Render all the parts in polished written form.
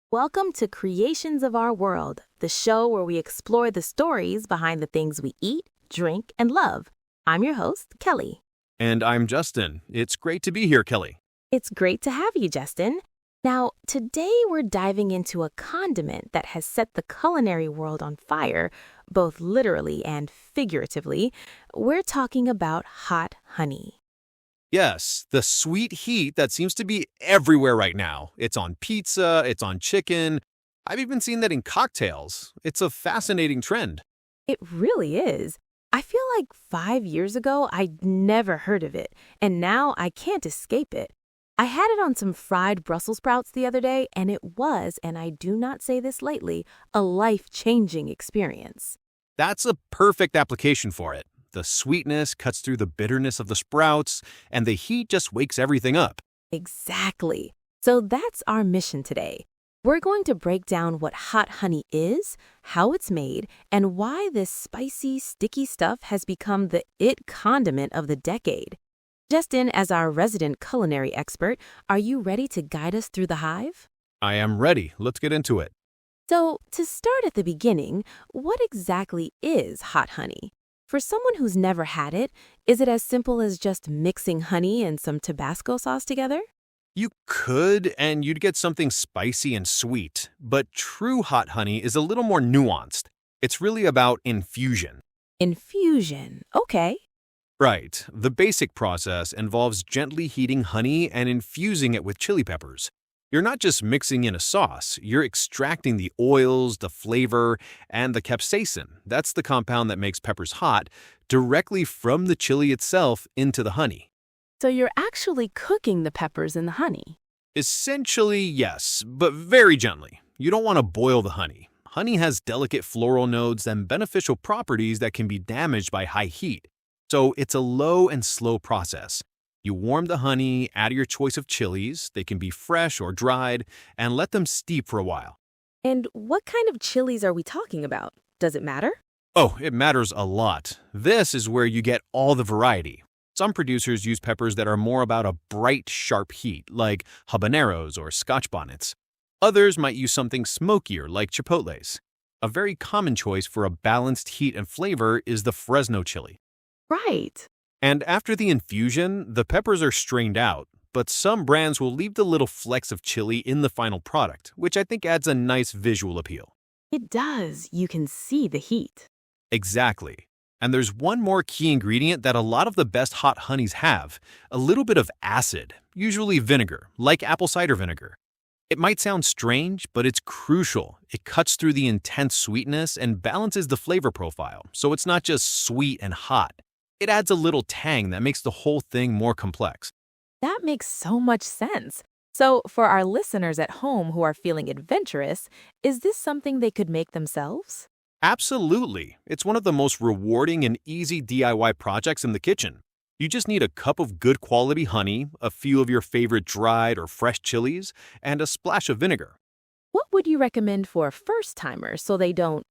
Welcome to Creations of Our World, the show where we explore the stories behind the things we eat, drink, and love. I'm your host, Kelly. And I'm Justin. It's great to be here, Kelly. It's great to have you, Justin. Now, today we're diving into a condiment that has set the culinary world on fire, both literally and figuratively. We're talking about hot honey. Yes, the sweet heat that seems to be everywhere right now. It's on pizza, it's on chicken. I've even seen that in cocktails. It's a fascinating trend. It really is. I feel like 5 years ago, I'd never heard of it, and now I can't escape it. I had it on some fried Brussels sprouts the other day, and it was, and I do not say this lightly, a life-changing experience. That's a perfect application for it. The sweetness cuts through the bitterness of the sprouts, and the heat just wakes everything up. Exactly. So that's our mission today. We're going to break down what hot honey is, how it's made, and why this spicy, sticky stuff has become the it condiment of the decade. Justin, as our resident culinary expert, are you ready to guide us through the hive? I am ready. Let's get into it. So, to start at the beginning, what exactly is hot honey? For someone who's never had it, is it as simple as just mixing honey and some Tabasco sauce together? You could, and you'd get something spicy and sweet, but true hot honey is a little more nuanced. It's really about infusion. Infusion, okay. Right. The basic process involves gently heating honey and infusing it with chili peppers. You're not just mixing in a sauce, you're extracting the oils, the flavor, and the capsaicin, that's the compound that makes peppers hot, directly from the chili itself into the honey. So you're actually cooking the peppers in the honey? Essentially, yes, but very gently. You don't want to boil the honey. Honey has delicate floral nodes and beneficial properties that can be damaged by high heat. So it's a low and slow process. You warm the honey, add your choice of chilies, they can be fresh or dried, and let them steep for a while. And what kind of chilies are we talking about? Does it matter? Oh, it matters a lot. This is where you get all the variety. Some producers use peppers that are more about a bright, sharp heat, like habaneros or scotch bonnets. Others might use something smokier, like chipotles. A very common choice for a balanced heat and flavor is the Fresno chili. Right. And after the infusion, the peppers are strained out, but some brands will leave the little flecks of chili in the final product, which I think adds a nice visual appeal. It does. You can see the heat. Exactly. And there's one more key ingredient that a lot of the best hot honeys have, a little bit of acid, usually vinegar, like apple cider vinegar. It might sound strange, but it's crucial. It cuts through the intense sweetness and balances the flavor profile, so it's not just sweet and hot. It adds a little tang that makes the whole thing more complex. That makes so much sense. So, for our listeners at home who are feeling adventurous, is this something they could make themselves? Absolutely. It's one of the most rewarding and easy DIY projects in the kitchen. You just need a cup of good quality honey, a few of your favorite dried or fresh chilies, and a splash of vinegar. What would you recommend for first-timers so they don't,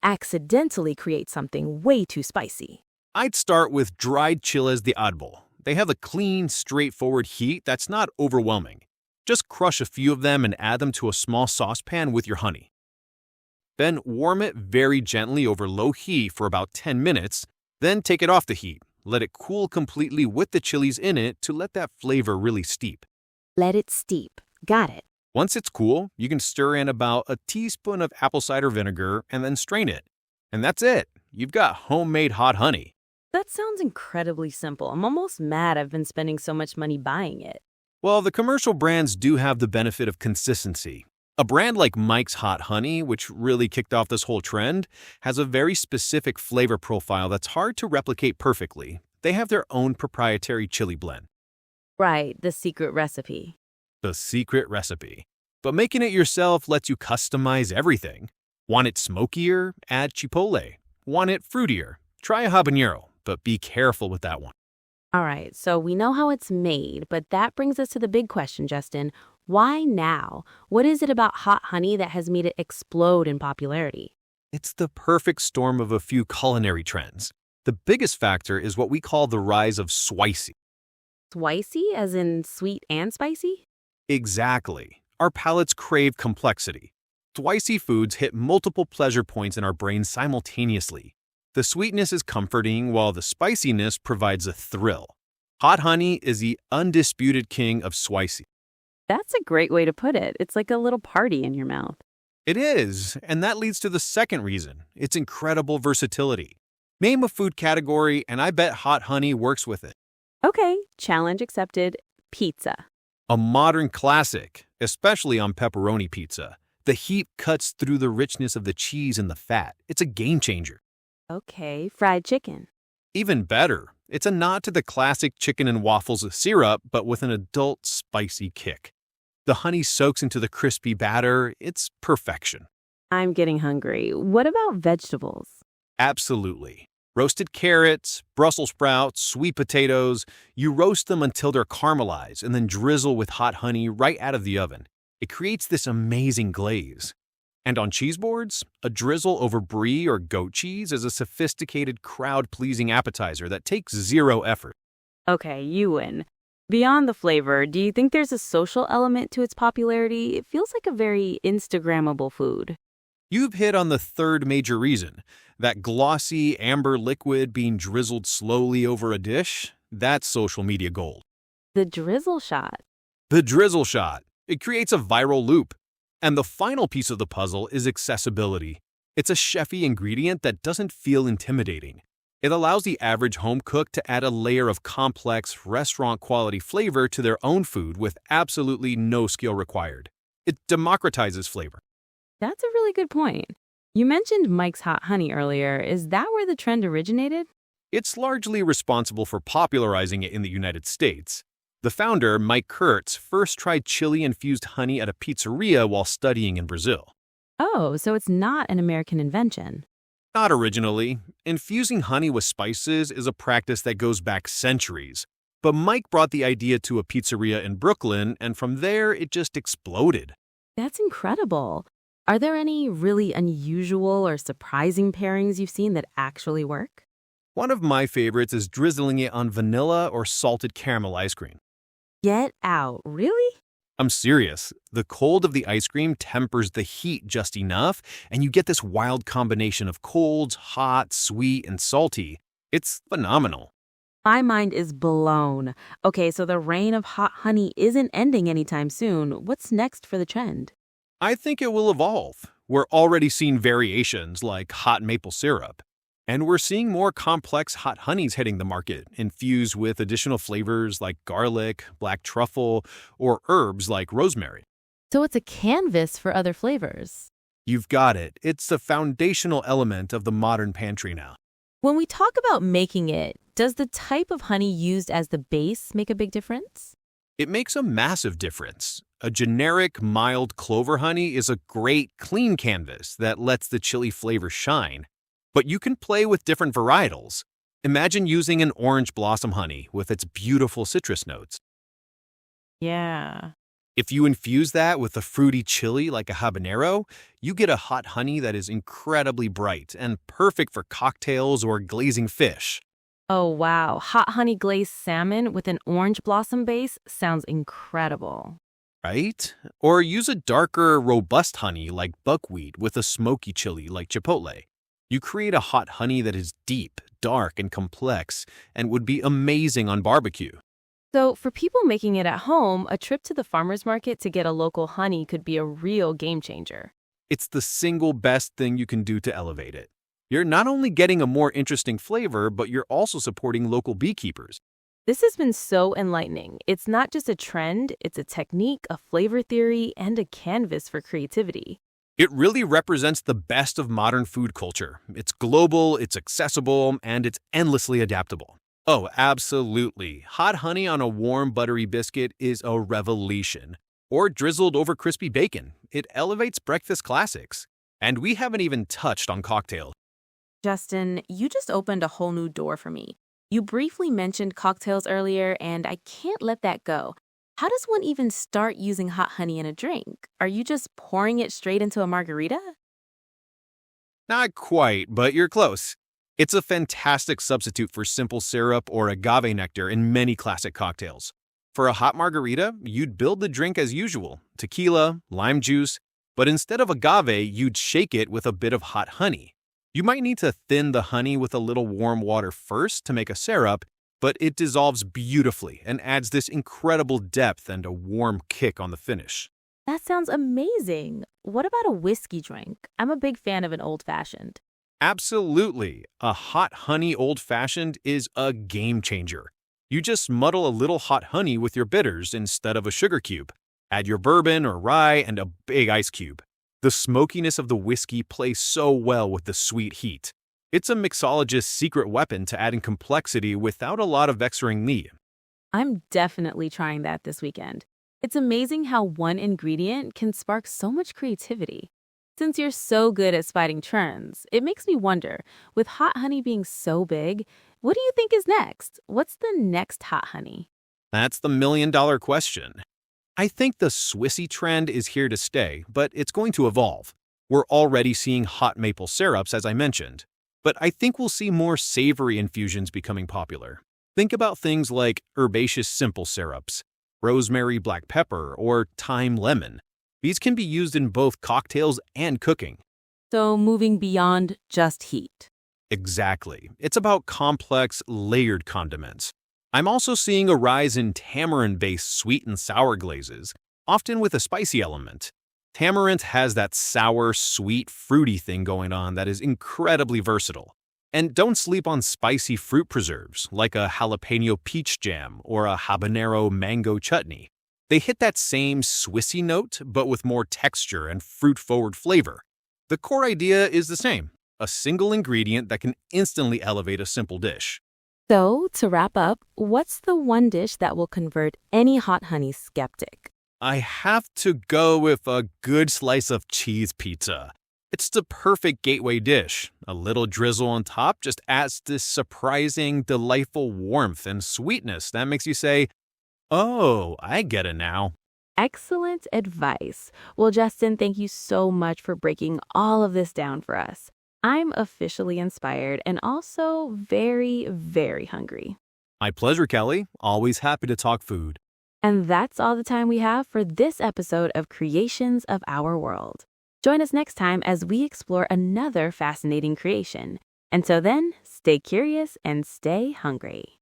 accidentally create something way too spicy? I'd start with dried chiles de árbol. They have a clean, straightforward heat that's not overwhelming. Just crush a few of them and add them to a small saucepan with your honey. Then warm it very gently over low heat for about 10 minutes, then take it off the heat. Let it cool completely with the chilies in it to let that flavor really steep. Let it steep. Got it. Once it's cool, you can stir in about a teaspoon of apple cider vinegar and then strain it. And that's it. You've got homemade hot honey. That sounds incredibly simple. I'm almost mad I've been spending so much money buying it. Well, the commercial brands do have the benefit of consistency. A brand like Mike's Hot Honey, which really kicked off this whole trend, has a very specific flavor profile that's hard to replicate perfectly. They have their own proprietary chili blend. Right, the secret recipe. The secret recipe. But making it yourself lets you customize everything. Want it smokier? Add chipotle. Want it fruitier? Try a habanero, but be careful with that one. All right, so we know how it's made, but that brings us to the big question, Justin. Why now? What is it about hot honey that has made it explode in popularity? It's the perfect storm of a few culinary trends. The biggest factor is what we call the rise of spicy. Spicy, as in sweet and spicy? Exactly. Our palates crave complexity. Spicy foods hit multiple pleasure points in our brains simultaneously. The sweetness is comforting while the spiciness provides a thrill. Hot honey is the undisputed king of spicy. That's a great way to put it. It's like a little party in your mouth. It is, and that leads to the second reason, its incredible versatility. Name a food category, and I bet hot honey works with it. Okay, challenge accepted. Pizza. A modern classic, especially on pepperoni pizza. The heat cuts through the richness of the cheese and the fat. It's a game changer. Okay, fried chicken. Even better, it's a nod to the classic chicken and waffles syrup, but with an adult spicy kick. The honey soaks into the crispy batter. It's perfection. I'm getting hungry. What about vegetables? Absolutely. Roasted carrots, Brussels sprouts, sweet potatoes. You roast them until they're caramelized and then drizzle with hot honey right out of the oven. It creates this amazing glaze. And on cheese boards, a drizzle over brie or goat cheese is a sophisticated, crowd-pleasing appetizer that takes zero effort. Okay, you win. Beyond the flavor, do you think there's a social element to its popularity? It feels like a very Instagrammable food. You've hit on the third major reason. That glossy, amber liquid being drizzled slowly over a dish, that's social media gold. The drizzle shot. The drizzle shot. It creates a viral loop. And the final piece of the puzzle is accessibility. It's a chefy ingredient that doesn't feel intimidating. It allows the average home cook to add a layer of complex, restaurant-quality flavor to their own food with absolutely no skill required. It democratizes flavor. That's a really good point. You mentioned Mike's Hot Honey earlier. Is that where the trend originated? It's largely responsible for popularizing it in the United States. The founder, Mike Kurtz, first tried chili-infused honey at a pizzeria while studying in Brazil. Oh, so it's not an American invention. Not originally. Infusing honey with spices is a practice that goes back centuries. But Mike brought the idea to a pizzeria in Brooklyn, and from there it just exploded. That's incredible. Are there any really unusual or surprising pairings you've seen that actually work? One of my favorites is drizzling it on vanilla or salted caramel ice cream. Get out. Really? I'm serious. The cold of the ice cream tempers the heat just enough, and you get this wild combination of colds, hot, sweet, and salty. It's phenomenal. My mind is blown. Okay, so the reign of hot honey isn't ending anytime soon. What's next for the trend? I think it will evolve. We're already seeing variations like hot maple syrup. And we're seeing more complex hot honeys hitting the market, infused with additional flavors like garlic, black truffle, or herbs like rosemary. So it's a canvas for other flavors. You've got it. It's the foundational element of the modern pantry now. When we talk about making it, does the type of honey used as the base make a big difference? It makes a massive difference. A generic, mild clover honey is a great, clean canvas that lets the chili flavor shine. But you can play with different varietals. Imagine using an orange blossom honey with its beautiful citrus notes. Yeah. If you infuse that with a fruity chili like a habanero, you get a hot honey that is incredibly bright and perfect for cocktails or glazing fish. Oh, wow. Hot honey glazed salmon with an orange blossom base sounds incredible. Right? Or use a darker, robust honey like buckwheat with a smoky chili like chipotle. You create a hot honey that is deep, dark, and complex, and would be amazing on barbecue. So for people making it at home, a trip to the farmer's market to get a local honey could be a real game changer. It's the single best thing you can do to elevate it. You're not only getting a more interesting flavor, but you're also supporting local beekeepers. This has been so enlightening. It's not just a trend, it's a technique, a flavor theory, and a canvas for creativity. It really represents the best of modern food culture. It's global, it's accessible, and it's endlessly adaptable. Oh, absolutely. Hot honey on a warm, buttery biscuit is a revelation. Or drizzled over crispy bacon. It elevates breakfast classics. And we haven't even touched on cocktails. Justin, you just opened a whole new door for me. You briefly mentioned cocktails earlier, and I can't let that go. How does one even start using hot honey in a drink? Are you just pouring it straight into a margarita? Not quite, but you're close. It's a fantastic substitute for simple syrup or agave nectar in many classic cocktails. For a hot margarita, you'd build the drink as usual, tequila, lime juice, but instead of agave, you'd shake it with a bit of hot honey. You might need to thin the honey with a little warm water first to make a syrup, but it dissolves beautifully and adds this incredible depth and a warm kick on the finish. That sounds amazing. What about a whiskey drink? I'm a big fan of an old-fashioned. Absolutely. A hot honey old-fashioned is a game changer. You just muddle a little hot honey with your bitters instead of a sugar cube. Add your bourbon or rye and a big ice cube. The smokiness of the whiskey plays so well with the sweet heat. It's a mixologist's secret weapon to adding complexity without a lot of extra need. I'm definitely trying that this weekend. It's amazing how one ingredient can spark so much creativity. Since you're so good at spotting trends, it makes me wonder, with hot honey being so big, what do you think is next? What's the next hot honey? That's the million-dollar question. I think the Swissy trend is here to stay, but it's going to evolve. We're already seeing hot maple syrups, as I mentioned. But I think we'll see more savory infusions becoming popular. Think about things like herbaceous simple syrups, rosemary black pepper, or thyme lemon. These can be used in both cocktails and cooking. So moving beyond just heat. Exactly. It's about complex, layered condiments. I'm also seeing a rise in tamarind-based sweet and sour glazes, often with a spicy element. Tamarind has that sour, sweet, fruity thing going on that is incredibly versatile. And don't sleep on spicy fruit preserves like a jalapeno peach jam or a habanero mango chutney. They hit that same Swissy note, but with more texture and fruit-forward flavor. The core idea is the same, a single ingredient that can instantly elevate a simple dish. So, to wrap up, what's the one dish that will convert any hot honey skeptic? I have to go with a good slice of cheese pizza. It's the perfect gateway dish. A little drizzle on top just adds this surprising, delightful warmth and sweetness that makes you say, "Oh, I get it now." Excellent advice. Well, Justin, thank you so much for breaking all of this down for us. I'm officially inspired and also very, very hungry. My pleasure, Kelly. Always happy to talk food. And that's all the time we have for this episode of Creations of Our World. Join us next time as we explore another fascinating creation. Until then, stay curious and stay hungry.